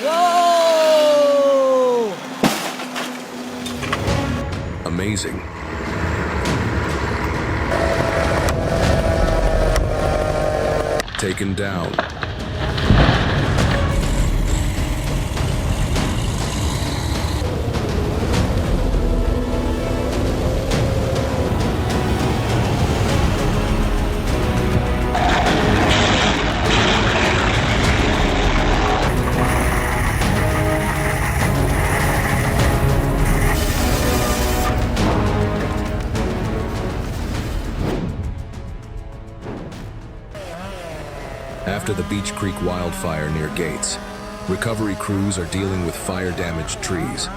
Whoa! Amazing. Taken down. After the Beach Creek wildfire near Gates, recovery crews are dealing with fire-damaged trees.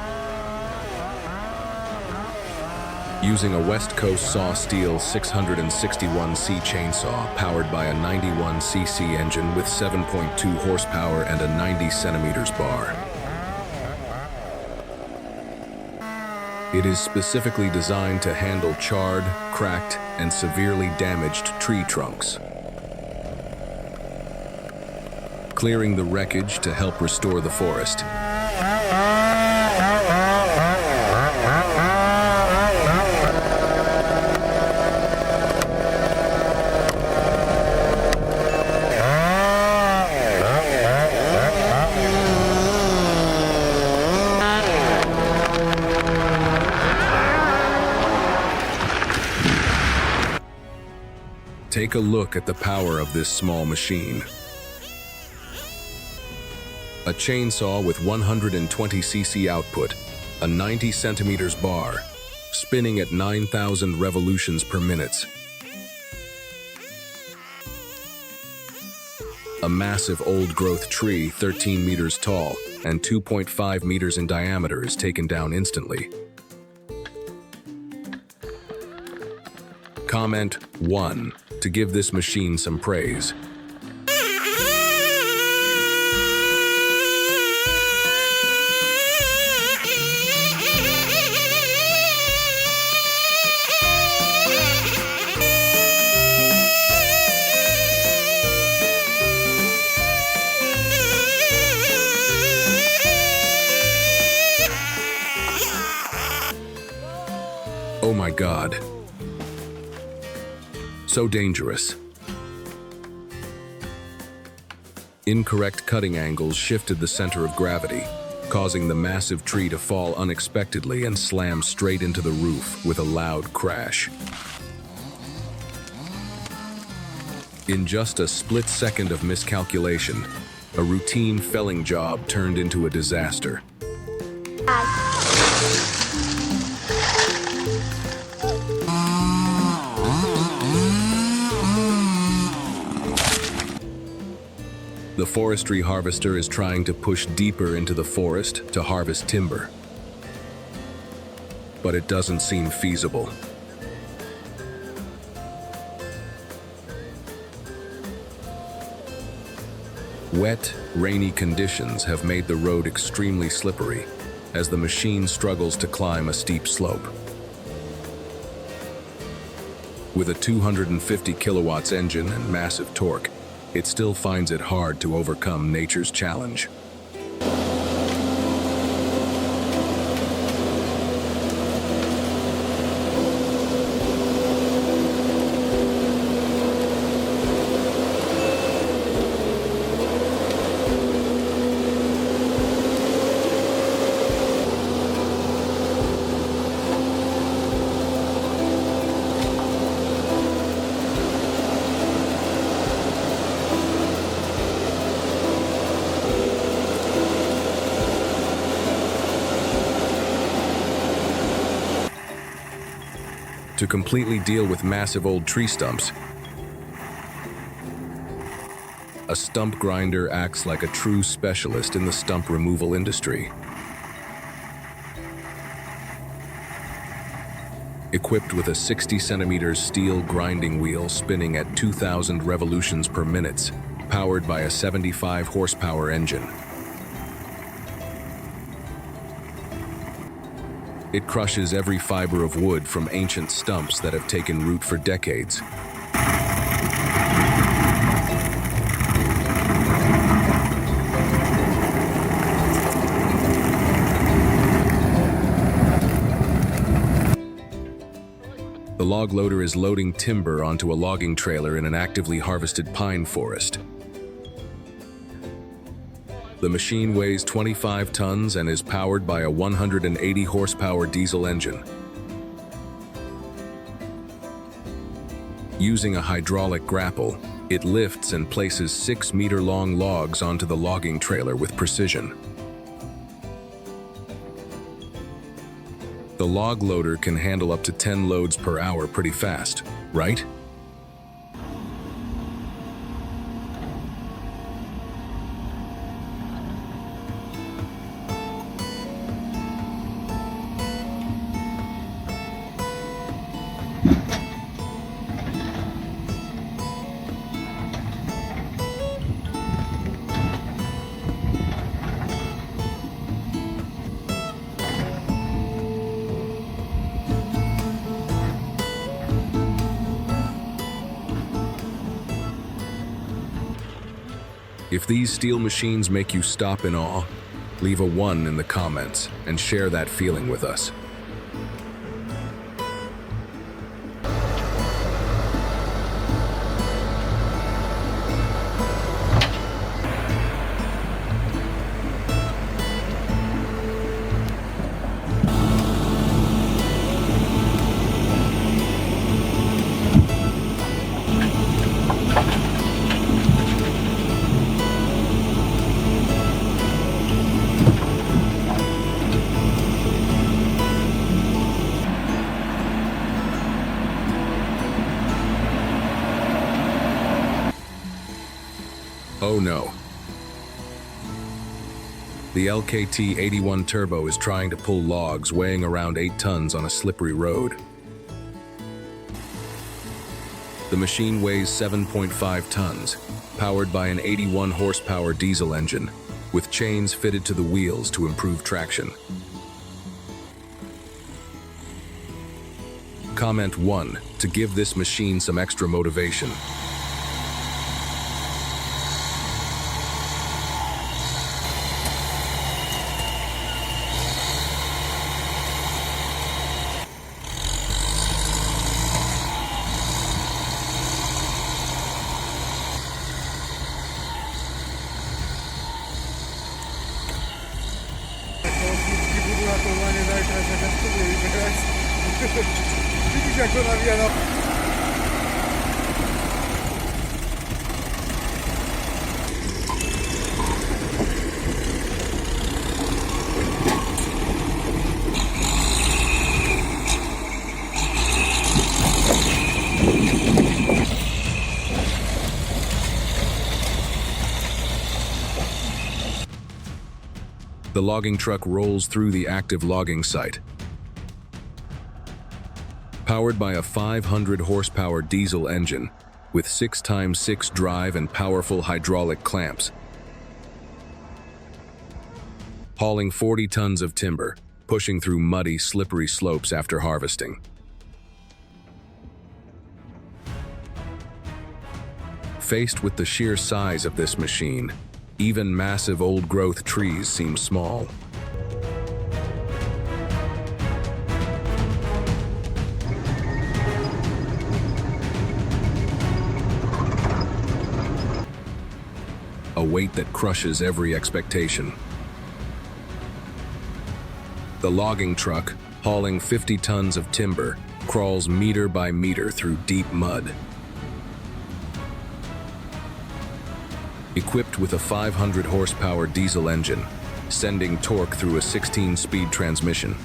Using a West Coast Saw Steel 661C chainsaw powered by a 91cc engine with 7.2 horsepower and a 90 centimeters bar. It is specifically designed to handle charred, cracked, and severely damaged tree trunks, clearing the wreckage to help restore the forest. Take a look at the power of this small machine. A chainsaw with 120cc output, a 90 centimeters bar, spinning at 9,000 revolutions per minute. A massive old-growth tree 13 meters tall and 2.5 meters in diameter is taken down instantly. Comment 1 to give this machine some praise. Oh my God. So dangerous. Incorrect cutting angles shifted the center of gravity, causing the massive tree to fall unexpectedly and slam straight into the roof with a loud crash. In just a split second of miscalculation, a routine felling job turned into a disaster. The forestry harvester is trying to push deeper into the forest to harvest timber, but it doesn't seem feasible. Wet, rainy conditions have made the road extremely slippery as the machine struggles to climb a steep slope. With a 250 kilowatts engine and massive torque, it still finds it hard to overcome nature's challenge. To completely deal with massive old tree stumps, a stump grinder acts like a true specialist in the stump removal industry. Equipped with a 60 centimeter steel grinding wheel spinning at 2,000 revolutions per minute, powered by a 75 horsepower engine. It crushes every fiber of wood from ancient stumps that have taken root for decades. log loader is loading timber onto a logging trailer in an actively harvested pine forest. The machine weighs 25 tons and is powered by a 180 horsepower diesel engine. Using a hydraulic grapple, it lifts and places 6-meter-long logs onto the logging trailer with precision. The log loader can handle up to 10 loads per hour pretty fast, right? If these steel machines make you stop in awe, leave a 1 in the comments and share that feeling with us. Oh no. The LKT-81 Turbo is trying to pull logs weighing around 8 tons on a slippery road. The machine weighs 7.5 tons, powered by an 81 horsepower diesel engine, with chains fitted to the wheels to improve traction. Comment 1 to give this machine some extra motivation. The logging truck rolls through the active logging site. Powered by a 500 horsepower diesel engine with 6x6 drive and powerful hydraulic clamps. Hauling 40 tons of timber, pushing through muddy, slippery slopes after harvesting. Faced with the sheer size of this machine, even massive old-growth trees seem small. A weight that crushes every expectation. The logging truck, hauling 50 tons of timber, crawls meter by meter through deep mud. Equipped with a 500 horsepower diesel engine, sending torque through a 16-speed transmission.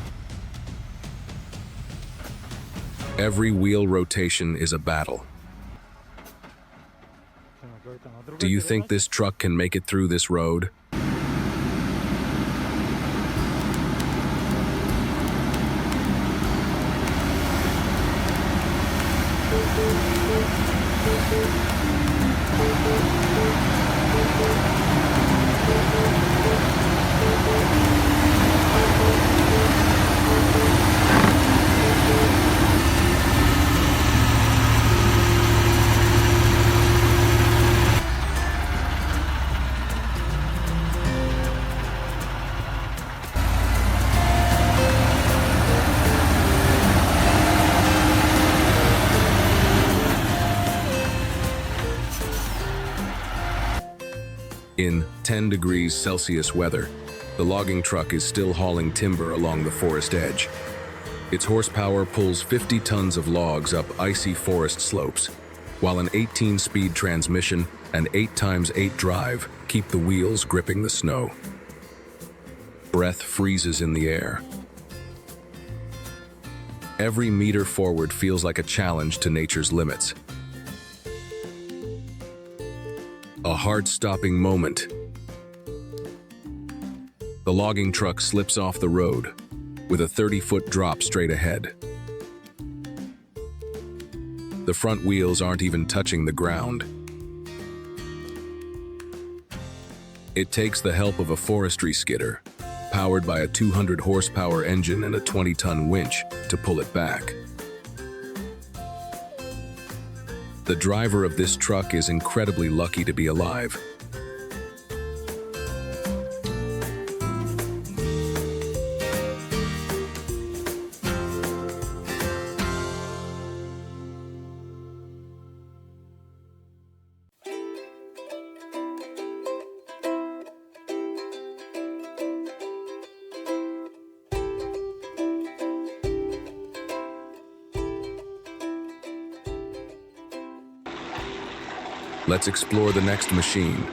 Every wheel rotation is a battle. Do you think this truck can make it through this road? In 10 degrees Celsius weather, the logging truck is still hauling timber along the forest edge. Its horsepower pulls 50 tons of logs up icy forest slopes, while an 18-speed transmission and 8x8 drive keep the wheels gripping the snow. Breath freezes in the air. Every meter forward feels like a challenge to nature's limits. A heart-stopping moment. The logging truck slips off the road, with a 30-foot drop straight ahead. The front wheels aren't even touching the ground. It takes the help of a forestry skidder, powered by a 200-horsepower engine and a 20-ton winch, to pull it back. The driver of this truck is incredibly lucky to be alive. Let's explore the next machine.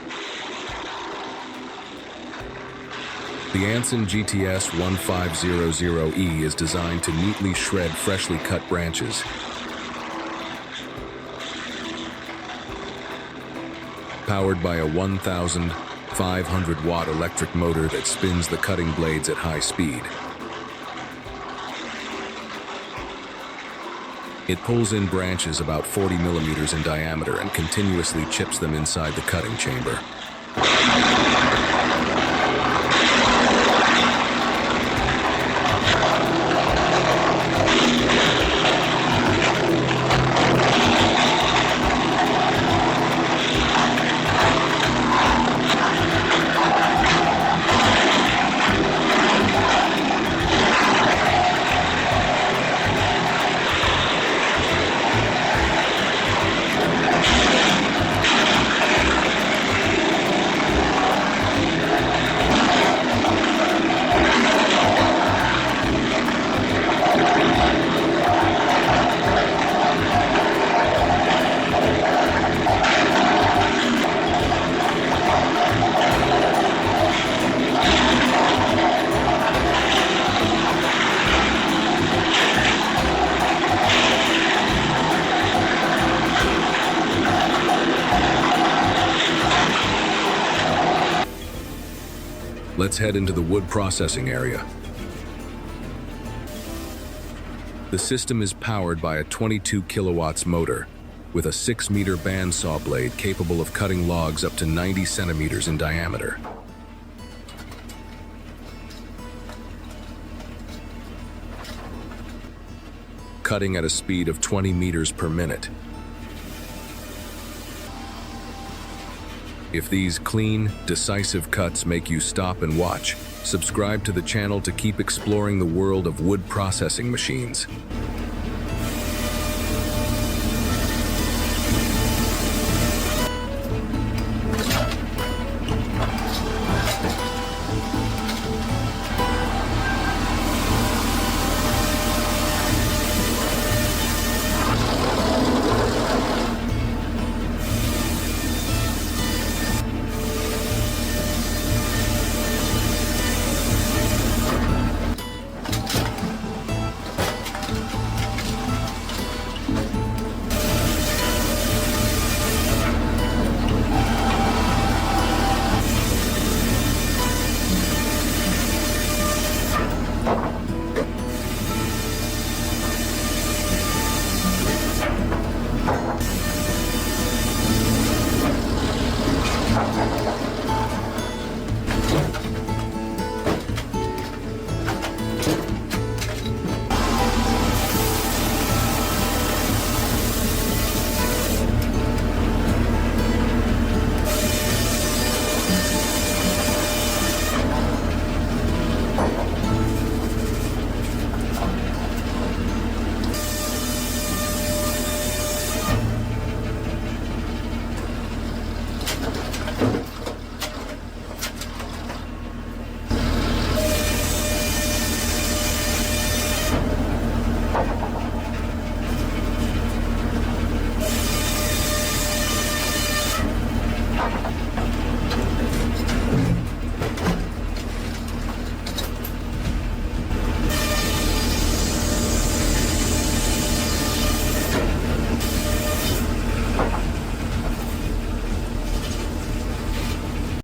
The Anson GTS 1500E is designed to neatly shred freshly cut branches. Powered by a 1,500-watt electric motor that spins the cutting blades at high speed. It pulls in branches about 40 millimeters in diameter and continuously chips them inside the cutting chamber. Let's head into the wood processing area. The system is powered by a 22 kilowatts motor with a 6-meter bandsaw blade capable of cutting logs up to 90 centimeters in diameter. Cutting at a speed of 20 meters per minute. If these clean, decisive cuts make you stop and watch, subscribe to the channel to keep exploring the world of wood processing machines.